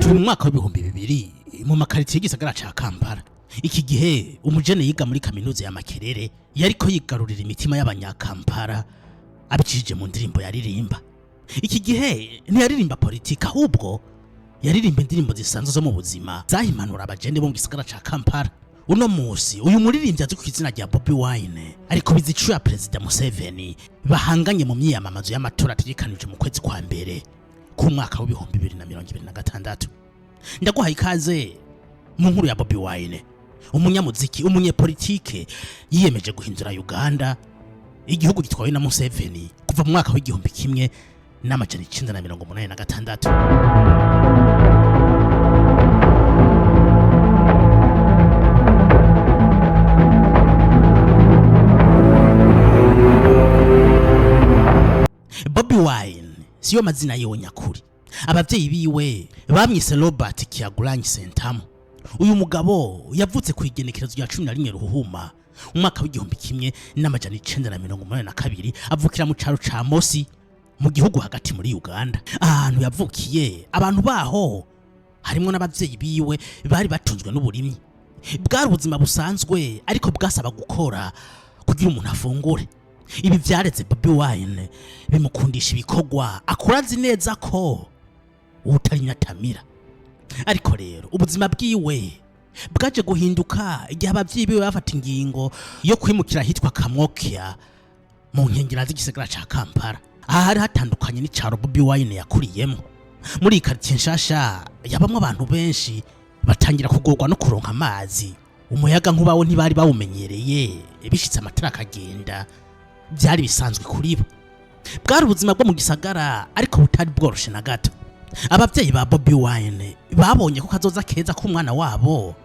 Turi mu mwaka w'ibihumbi bibiri mu makaritiye y'igisagara ca Kampala. Iki gihe umujene yiga muri kaminuza ya Makerere yariko yigarurira imitima y'abanyakampala abicishije mu ndirimbo yaririmba. Iki gihe ntiyaririmba politika, ahubwo yaririmba indirimbo zisanzwe zo mu buzima zahimanura abajene bo mu gisagara ca Kampala. Uno musi uyu muririmbyi azwi ku izina rya Bobi Wine ariko bizicu ya Perezida Museveni bahanganye mu myiyamamazo y'amatora ategekanije mu kwezi kwa mbere ku mwaka w'ibihumbi 2026. Ndaguhaye ikaze mu nkuru ya Bobi Wine, umunyamuziki, umunyepolitike yiyemeje guhindura Uganda igihugu gitwawe na Museveni kuva mu mwaka w'igihumbi kimwe n'amajana 1986. Bobi Wine siyo mazina yiwe nyakuri. Abavyeyi biwe bamwise Robert Kyagulanyi Ssentamu. Uyu mugabo yavutse ku igenekerezo rya 11 Ruhuhuma umwaka w'igihumbi kimwe n'amajana 1982, avukira mu caro ca Mosi mu gihugu hagati muri Uganda. Ahantu yavukiye abantu baho harimo n'abavyeyi biwe bari batunzwe n'uburimyi. Bwari ubuzima busanzwe ariko bwasaba gukora kugira umuntu afungure. Ibi vyareze Bobi Wine bimukundisha ibikorwa akurazi neza ko utari nyatamira. Ariko rero ubuzima bwiwe bwaje guhinduka igihe abavyeyi biwe bafata ingingo yo kwimukira hitwa Kamwokya mu nkengera z'igisagara ca Kampala. Aha hari hatandukanye n'icaro Bobi Wine yakuriyemo. Muri quartier nshasha yabamwe abantu benshi batangira kugorwa no kuronka amazi. Umuyaga nkubawo ntibari bawumenyereye, bishitse amatara akagenda byari bisanzwe kuri bo. Bwari ubuzima bwo mu gisagara ariko butari bworoshe na gato. Abavyeyi ba Bobi Wine babonye ko kazoza keza k'umwana wabo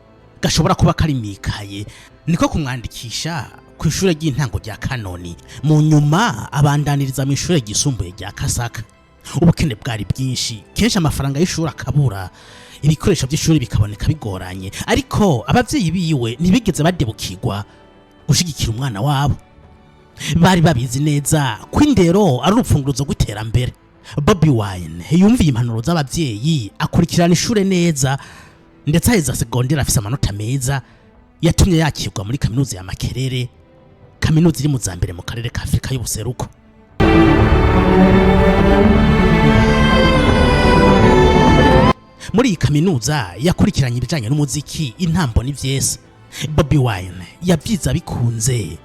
gashobora kuba karimikaye, niko kumwandikisha ku ishure ry'intango rya Kanoni, mu nyuma abandaniriza mu ishure ryisumbuye rya Kasaka. Ubukene bwari bwinshi, kenshi amafaranga y'ishuri akabura, ibikoresho by'ishuri bikaboneka bigoranye, ariko abavyeyi biwe ntibigeze badebukirwa gushigikira umwana wabo. Bari babizi neza ko indero ari urupfunguruzo rw'iterambere. Bobi Wine yumviye impanuro z'abavyeyi, akurikirana ishure neza ndetse aheza segonderi afise amanota meza, yatumye yakirwa muri kaminuza ya Makerere, kaminuza iri mu zambere mu karere ka Afrika y'ubuseruko. Muri iyi kaminuza yakurikiranye ibijanye n'umuziki, intambo n'ivyese. Bobi Wine yavyiza bikunze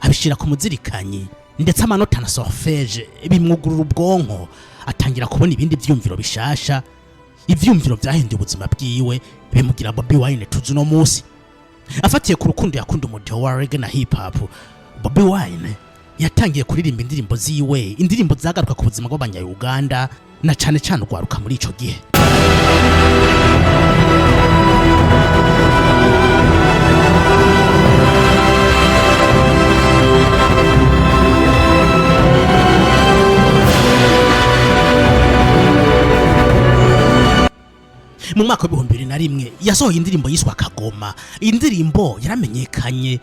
abishira ku muzirikanyi ndetse amanota na solfège bimwugurura ubwonko, atangira kubona ibindi vyumviro bishasha. Ivyumviro vyahinduye ubuzima bwiwe bimugira Bobi Wine tuzi no musi. Afatiye ku rukundo yakunda umudiho wa reggae na hip hop, Bobi Wine yatangiye kuririmba indirimbo ziwe, indirimbo zagaruka ku buzima bw'abanya-Uganda na cane cane ugwaruka muri ico gihe. Mu mwaka wa 2001 yasohoye indirimbo yiswa Kagoma. Indirimbo yaramenyekanye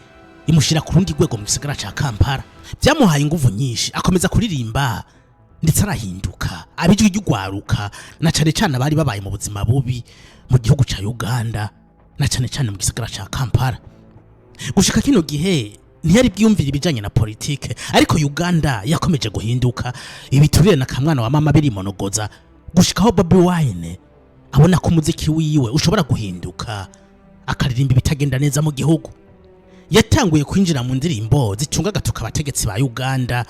imushira ku rundi rwego mu gisagara ca Kampala. Byamuhaye inguvu nyinshi, akomeza kuririmba ndetse arahinduka abijwi ry'ugwaruka na cane cane abari babaye mu buzima bubi mu gihugu ca Uganda na cane cane mu gisagara ca Kampala. Gushika kino gihe ntiyari byumvira ibijanye na politike, ariko Uganda yakomeje guhinduka. Ibiturire na kamwana wa mama biri monogoza gushikaho Bobi Wine abona ko umuziki wiwe ushobora guhinduka, akaririmba ibitagenda neza mu gihugu. Yatanguye kwinjira mu ndirimbo zitunga gatuka abategetsi ba Uganda,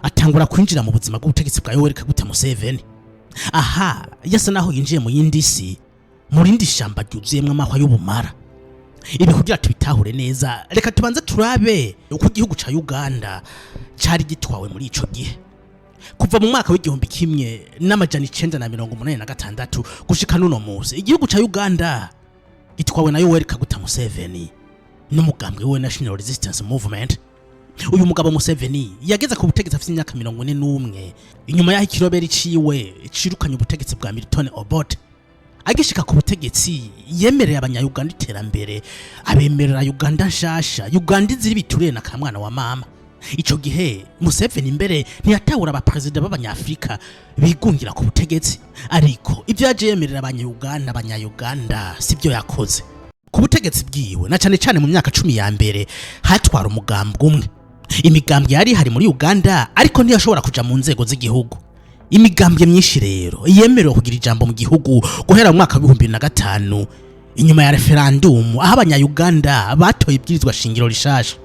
atangura kwinjira mu buzima bw'ubutegetsi bwa Yoweri Kaguta Museveni. Aha yasa naho yinjiye mu yindisi, muri ndi shamba ryuzuyemwe amahwa y'ubumara. Ibi kugira tubitahure neza, reka tubanze turabe uko igihugu ca Uganda cari gitwawe muri ico gihe. Kuva mu mwaka w'igihumbi kimwe n'amajana 1986 gushika nuno musi, igihugu ca Uganda gitwawe na Yoweri Kaguta Museveni n'umugambwe we National Resistance Movement. Uyu mugabo Museveni yageze ku butegetsi afite imyaka 41 inyuma y'aho ikiroberi ciwe cirukanye ubutegetsi bwa Milton Obote. agishika ku butegetsi yemereye abanyayuganda iterambere, abemerera Uganda nshasha, Uganda izira biturire na kamwana wa mama. Ico gihe Museveni imbere ntiyatawura abaperezida b'abanyafrika bigungira ku butegetsi, ariko ibyo yaje yemerera abanyayuganda sibyo yakoze. Ku butegetsi bwiwe na cane mu myaka 10 ya mbere hatwara umugambwe umwe. Imigambwe yari hari muri Uganda ariko ntiyashobora kuja mu nzego z'igihugu. Imigambwe myinshi rero yemerewe kugira ijambo mu gihugu guhera mu mwaka wa 2005 inyuma ya referendum aho abanyayuganda batoye ibwirizwa shingiro rishasha.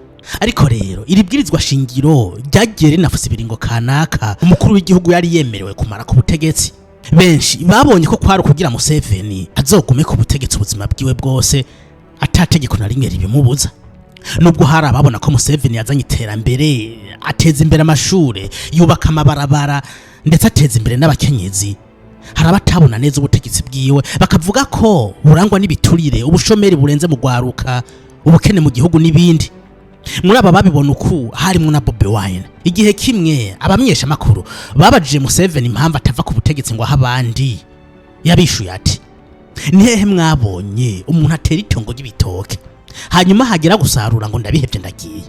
Ariko rero iri bwirizwa shingiro ryagiye rinafuse ibiringo kanaka umukuru w'igihugu yari yemerewe kumara ku butegetsi. Benshi babonye ko kwari kugira Museveni azogume ku butegetsi ubuzima bwiwe bwose atategeko na rimwe ribimubuza. Nubwo hari ababona ko Museveni yazanye iterambere, ateza imbere amashure, yubaka amabarabara ndetse ateza imbere n'abakenyezi, hari abatabona neza ubutegetsi bwiwe bakavuga ko burangwa n'ibiturire, ubushomeri burenze mu gwaruka, ubukene mu gihugu n'ibindi. Muri aba babibona uku harimo na Bobi Wine. Igihe kimwe abamyesha makuru babajije Museveni impamvu atava ku butegetsi ngo abandi yabishuye ati nihehe mwabonye umuntu atera itongo ry'ibitoke hanyuma hagera gusarura ngo ndabihevye ndagiye.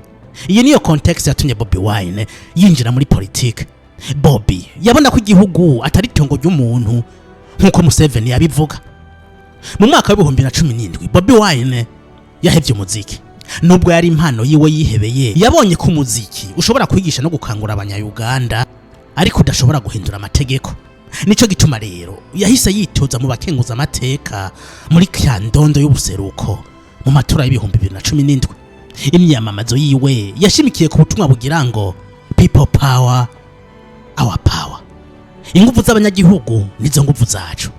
Iyi niyo context yatumye Bobi Wine yinjira muri politike. Bobi yabona ko igihugu atari itongo ry'umuntu nkuko Museveni yabivuga. Mu mwaka wa 2017 Bobi Wine yahevye umuziki. Nubwo yari impano yiwe yihebeye, yabonye ko umuziki ushobora kwigisha no gukangura abanyayuganda ariko udashobora guhindura amategeko. Nico gituma rero yahise yitoza mu bakenguza amateka muri Kyandondo y'ubuseruko mu matora y'2017. Imyamamazo yiwe yashimikiye ku butumwa bugira ngo people power our power. Ingufu z'abanyagihugu nizo ngufu zacu.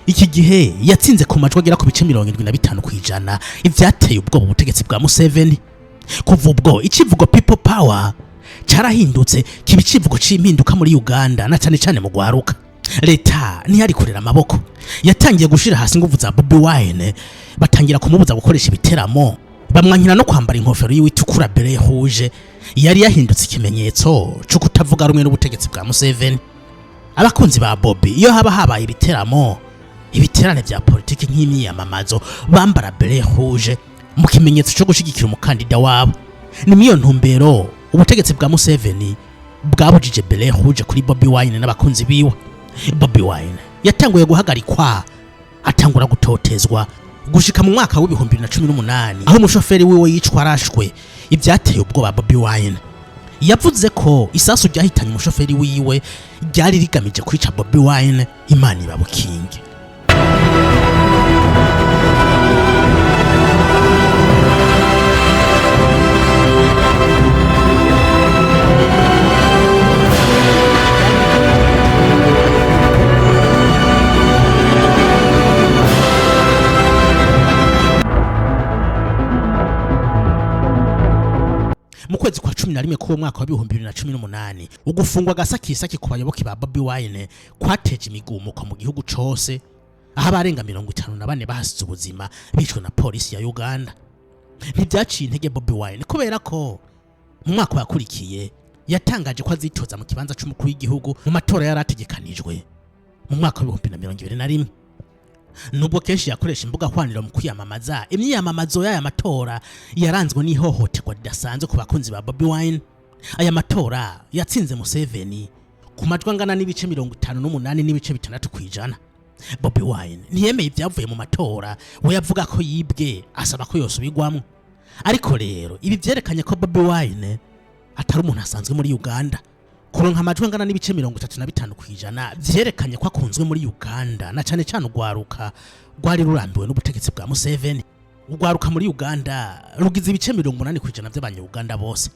Iki gihe yatsinze ku majwi agera ku bice 75 kwijana, ivyateye ubwo butegetsi bwa Museveni. Kuva ubwo icivugo people power carahindutse kibicivugo c'impinduka muri Uganda na cane mu gwaruka. Leta ntiyari kurera amaboko, yatangiye gushira hasi ingufu za Bobi Wine, batangira kumubuza gukoresha ibiteramo, bamwanyira no kwambara inkofero y'itukura beret rouge yari yahindutse ikimenyetso cyo kutavuga rumwe n'ubutegetsi bwa Museveni. Abakunzi ba Bobi iyo haba habaye ibiterane vya politiki nk'imyamamazo bambara beret rouge mu kimenyetso cyo gushigikira umukandida wabo. Ni miyo ntumbero ubutegetsi bwa Museveni bwabujije beret rouge kuri Bobi Wine n'abakunzi biwe. Bobi Wine yatanguye guhagarikwa, atangura gutotezwa gushika mu mwaka wa 2018 aho umushoferi wiwe yicwa arashwe. Ivyateye ubwoba Bobi Wine. Yavuze ko isasu ryahitanye umushoferi wiwe ryari rigamije kwica Bobi Wine, Imana ibabukinge. Mu kwezi kwa 11 ku mwaka wa 2018 ugufungwa gasakisaki ku bayoboke ba Bobi Wine kwateje imigumuko mu gihugu cose, aho abarenga 54 bahasize ubuzima bicwa na polisi ya Uganda. Ntibyaciye intege Bobi Wine kubera ko mu mwaka wakurikiye yatangaje ko azitoza mu kibanza c'umukuru w'igihugu mu matora yarategekanijwe mu mwaka wa 2021. Nubwo kenshi yakoresha imbuga hwaniro mu kwiyamamaza, imyiyamamazo y'aya matora yaranzwe n'ihohoterwa ridasanzwe ku bakunzi ba Bobi Wine. Aya matora yatsinze Museveni ku majwi angana n'ibice 58 n'ibice 6 kwijana. Bobi Wine ntiyemeye ibyavuye mu matora, we yavuga ko yibwe, asaba ko yosubirwamo. Ariko rero ibi byerekanye ko Bobi Wine atari umuntu asanzwe muri Uganda. Kuronka amajwi angana n'ibice 35 kwijana vyerekanye ko akunzwe muri Uganda na cane ugwaruka rwari rurambiwe n'ubutegetsi bwa Museveni. Ugwaruka muri Uganda rugize ibice 80 kwijana by'abanyuganda bose.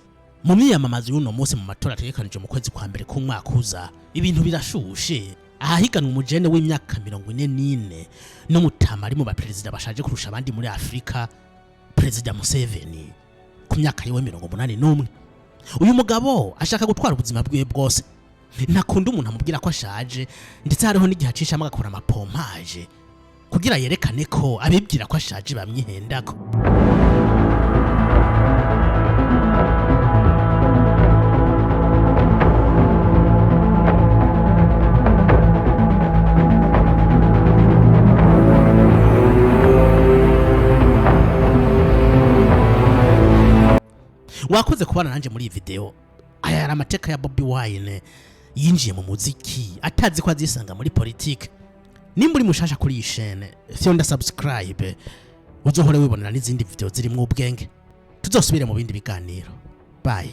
Mu myamamazo y'uno munsi mu matora ategekanije mu kwezi kwa mbere ku mwaka uza, ibintu birashushe. Ahiganwa umujene w'imyaka 44 n'umutama ari mu baperezida bashaje kurusha abandi muri Afrika, Perezida Museveni ku myaka yiwe 81. Uyu mugabo ashaka gutwara ubuzima bwiwe bwose. Ntakunda umuntu amubwira ko ashaje, ndetse hariho n'igihe acisha amagakora amapompaje kugira yerekane ko abibwira ko ashaje bamyihendako. wakoze kubana nanje muri iyi video. Aya yari amateka ya Bobi Wine yinjiye mu muziki atazi ko azisanga muri politike. Nimba uri mushasha kuri iyi chaîne, fyonda subscribe uzohore wibonera n'izindi video ziri mu ubwenge. Tuzosubire mu bindi biganiro. Bye.